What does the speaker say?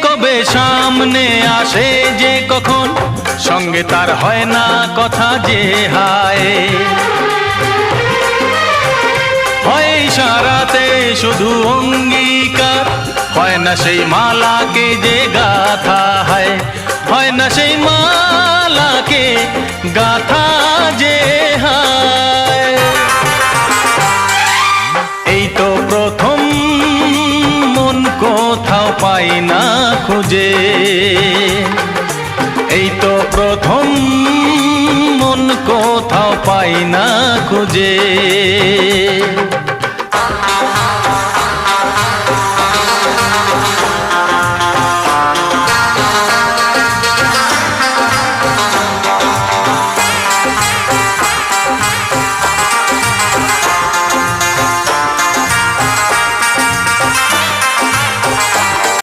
কবে সামনে আসে যে কখন, সঙ্গে তার হয় না কথা যে হায়। হয় ইশারাতে শুধু অঙ্গীকার, হয় না সেই মালাকে যে গাথা হয়, হয় না সেই মালাকে গাথা যে হায়। এই তো প্রথম মন কোথাও পাই না খুঁজে, এই তো প্রথম মন কোথাও পাই না খুঁজে।